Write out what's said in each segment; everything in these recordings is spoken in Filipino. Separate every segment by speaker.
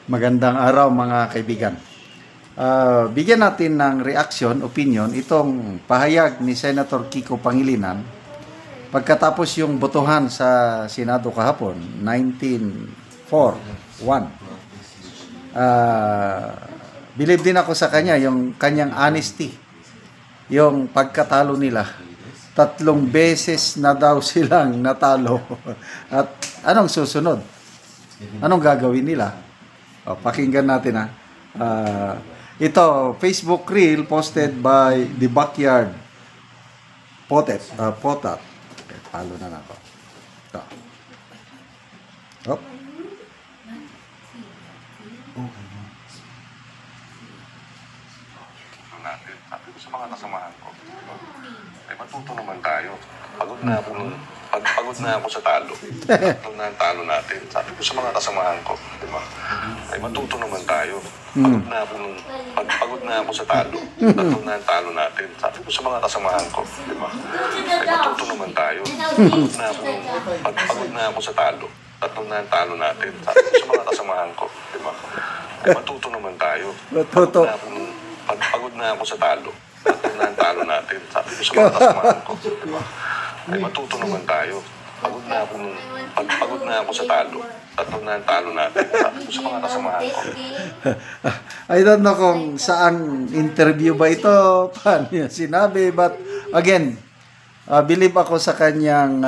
Speaker 1: Magandang araw mga kaibigan. Bigyan natin ng reaction, opinion, itong pahayag ni Senator Kiko Pangilinan pagkatapos yung botohan sa Senado kahapon, 19-4-1. Believe din ako sa kanya, yung kanyang honesty, yung pagkatalo nila. 3 beses na daw silang natalo. At anong susunod? Anong gagawin nila? Pakinggan natin ha. Ito, Facebook reel posted by The Backyard Potat. Okay, palo na ako. Ito. Oh.
Speaker 2: Natin. Sabi ko sa mga kasamahan ko, ay matuto naman tayo. Pagod na ako sa talo. Pagod na ang talo natin. Sabi ko sa mga kasamahan ko, di ba? Ay matuto naman tayo. Pagod na ako sa talo. Pagod na ang talo natin. Sabi ko sa mga kasamahan ko, di ba? Ay matuto naman tayo. Pagod na ako sa talo. Pagod na ang talo natin. Sabi ko sa mga kasamahan ko, di ba? Ay matuto naman tayo. Pagod na ako sa talo. Pagod na ang talo natin. Sabi ko sa mga kasamahan ko, di ba? Ay matuto naman tayo. Pagod na ako sa talo. Pagod na ang talo natin. Sabi ko sa mga kasamahan ko.
Speaker 1: I don't know kung saang interview ba ito, paano niya sinabi, but again, believe ako sa kanyang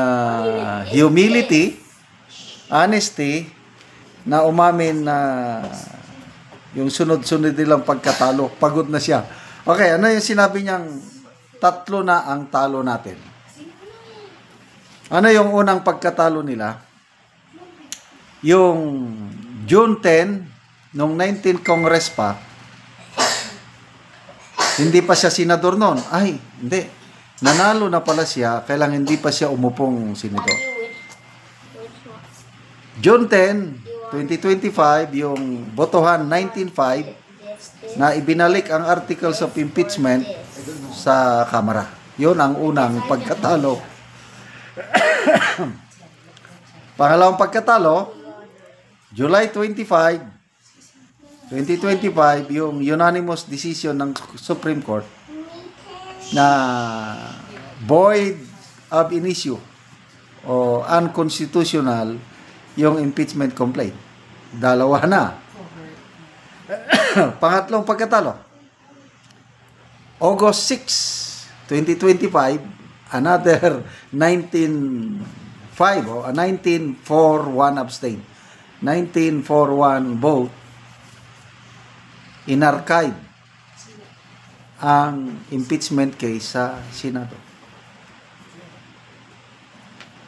Speaker 1: humility, honesty, na umamin na yung sunod-sunod nilang pagkatalo, pagod na siya. Okay, ano yung sinabi niyang 3 na ang talo natin? Ano yung unang pagkatalo nila? Yung June 10, nung 19 Congress pa, hindi pa siya senador noon. Ay, hindi. Nanalo na pala siya, kailang hindi pa siya umupong senador. June 10, 2025, yung botohan 19-5, na ibinalik ang articles of impeachment sa Kamara. Yun ang unang pagkatalo. Pangalawang pagkatalo, July 25, 2025, yung unanimous decision ng Supreme Court na void ab initio o unconstitutional yung impeachment complaint. 2 na. Pangatlong pagkatalo, August 6, 2025, another 19-5 o 19-4-1 abstain. 19-4-1 vote, in-archive ang impeachment case sa Senado.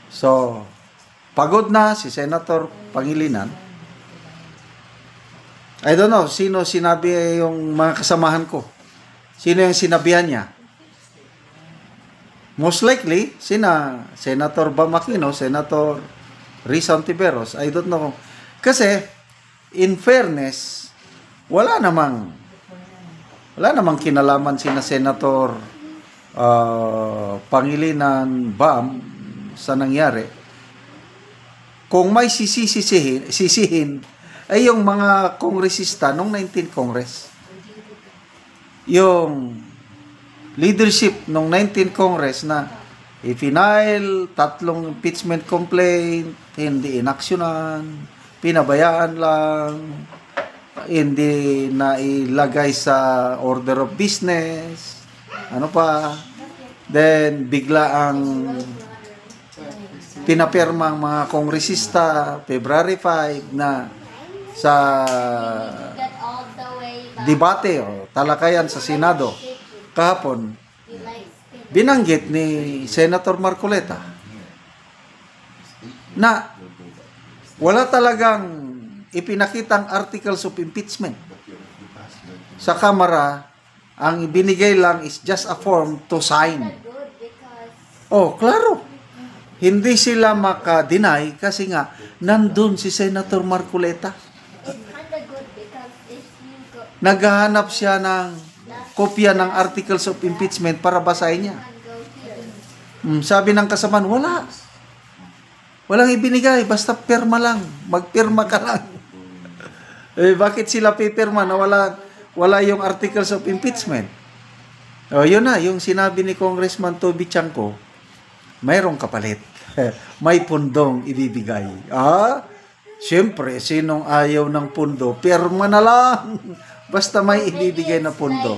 Speaker 1: So, pagod na si Senator Pangilinan. I don't know, sino sinabi yung mga kasamahan ko? Sino yung sinabihan niya? Most likely, Senator Bam Aquino, Senator Risa Hontiveros, I don't know. Kasi, in fairness, wala namang kinalaman sina Senator Pangilinan Bam sa nangyari. Kung may sisihin ay yung mga kongresista nung 19 Congress. Yung leadership nung 19 Congress na i-final 3 impeachment complaint, hindi inaksyonan, pinabayaan lang, hindi na ilagay sa order of business, ano pa, then bigla ang pinapirma ang mga kongresista February 5 na sa debate o talakayan sa Senado kahapon, binanggit ni Senator Marcoleta na wala talagang ipinakitang articles of impeachment sa Kamara. Ang ibinigay lang is just a form to sign. Oh, klaro. Hindi sila maka-deny kasi nga nandun si Senator Marcoleta. Naghahanap siya ng kopya ng articles of impeachment para basahin niya. Sabi ng kasamaan, walang ibinigay, basta pirma lang. Magpirma ka lang. Bakit sila pipirma na wala yung articles of impeachment? Yun na, yung sinabi ni Congressman Toby Chanco, mayroong kapalit. May pundong ibibigay. Siyempre, sinong ayaw ng pundo? Pirma na lang. Basta may ibibigay na pundo.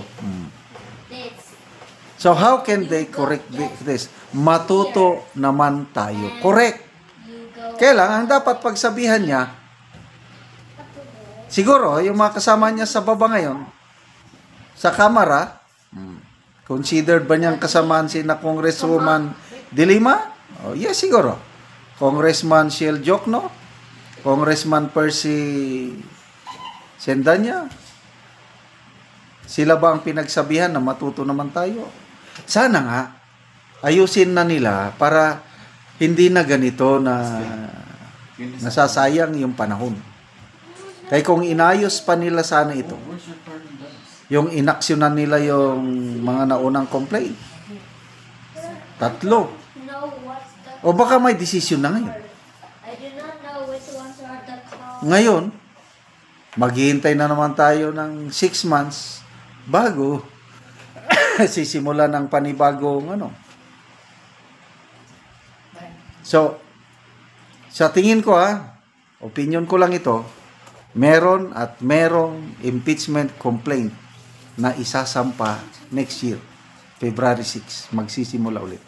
Speaker 1: So, how can they correct this? Matuto naman tayo. Correct. Kailang, ang dapat pagsabihan niya, siguro, yung mga kasama niya sa baba ngayon, sa kamara, considered ba niyang kasamaan si na Congresswoman De Lima? Yes, siguro. Congressman Shiel Jokno? Congressman Percy Sendanya? Sila ba ang pinagsabihan na matuto naman tayo? Sana nga, ayusin na nila para hindi na ganito na nasasayang yung panahon. Kaya kung inayos pa nila sana ito, yung inaksyonan nila yung mga naunang complaint, 3. O baka may desisyon na ngayon. Ngayon, maghihintay na naman tayo ng 6 months bago sisimulan ng panibagong So, sa tingin ko opinion ko lang ito, merong impeachment complaint na isasampa next year, February 6, magsisimula ulit.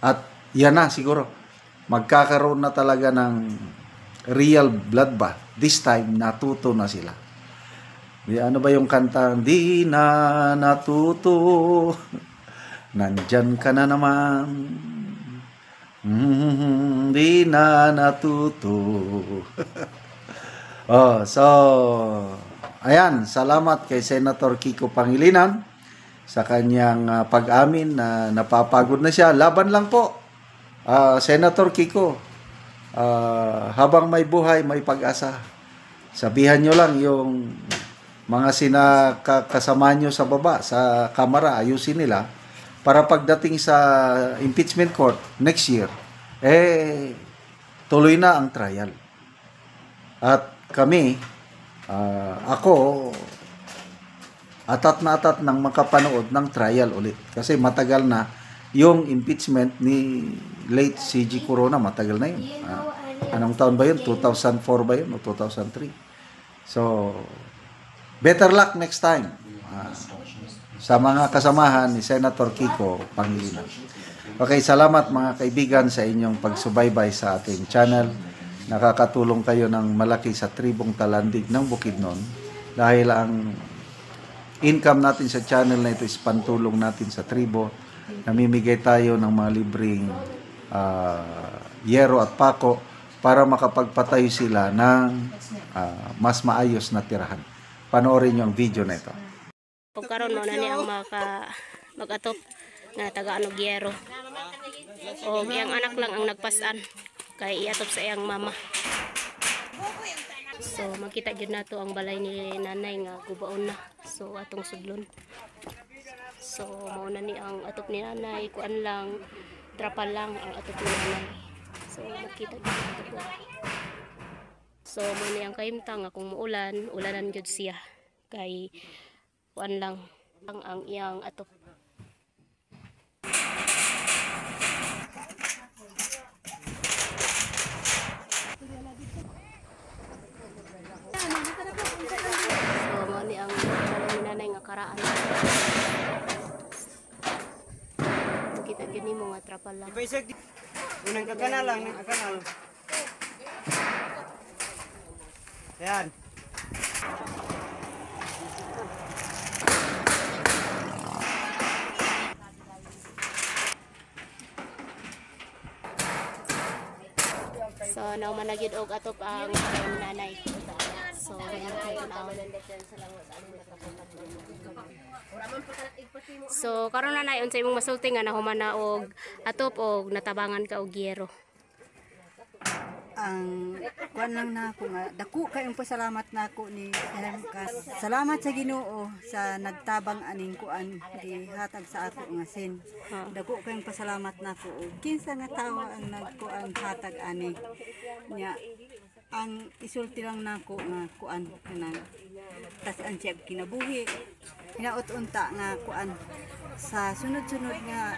Speaker 1: At yan na siguro, magkakaroon na talaga ng real bloodbath. This time, natuto na sila. Ano ba yung kanta? Di na natuto, nandyan ka na naman. Di na natuto. So, ayan, salamat kay Senator Kiko Pangilinan sa kanyang pag-amin na napapagod na siya. Laban lang po, Senator Kiko. Habang may buhay, may pag-asa. Sabihan nyo lang yung mga kasama nyo sa baba, sa kamara, ayusin nila para pagdating sa impeachment court next year, tuloy na ang trial. At kami, ako, atat na atat nang makapanood ng trial ulit. Kasi matagal na yung impeachment ni late CG Corona, matagal na yun. Anong taon ba yun? 2004 ba yun? O 2003? So, better luck next time. Sa mga kasamahan ni Senator Kiko Pangilinan. Okay, salamat mga kaibigan sa inyong pagsubaybay sa ating channel. Nakakatulong kayo ng malaki sa tribong Talandig ng Bukidnon dahil ang income natin sa channel na ito is pantulong natin sa tribo. Namimigay tayo ng mga libreng yero at pako para makapagpatayo sila ng mas maayos na tirahan. Panoorin niyo ang video na ito.
Speaker 3: Pagkaroon mo na niya ang mag-atop na taga-anog yero. O iyang anak lang ang nagpasan kay iatop sa iyang mama. So makita jud nato ang balay ni nanay nga gubaon na. So atong sudlon. So mao na ni ang atop ni nanay, kuan lang, trapal lang ang atop ni nanay. So makita jud nato. So mo ni ang kahimtang nga kung muulan, ulanan jud siya. Kay kuan lang ang iyang atop. So mo ni ang nanay nga karaan. Kita gini mo nga trapal lang.
Speaker 4: Unang kakanal lang, kakanal. Yan.
Speaker 3: So nang managid og atop ang nanay. So So karon nanay unsay imong masulti nga nahuman na og atop og natabangan ka og yero.
Speaker 5: Ang kuan lang na ako nga dako kayong pasalamat nako ni salamat sa Ginoo sa nagtabang aning kuan gihatag sa ako nga sin. Dako kayong pasalamat nako og kinsa nga tawo ang nagkuan hatag ani nya ang isulti lang nako nga kuan kanang tas ang siya kinabuhi hinaut unta nga kuan sa sunod-sunod nga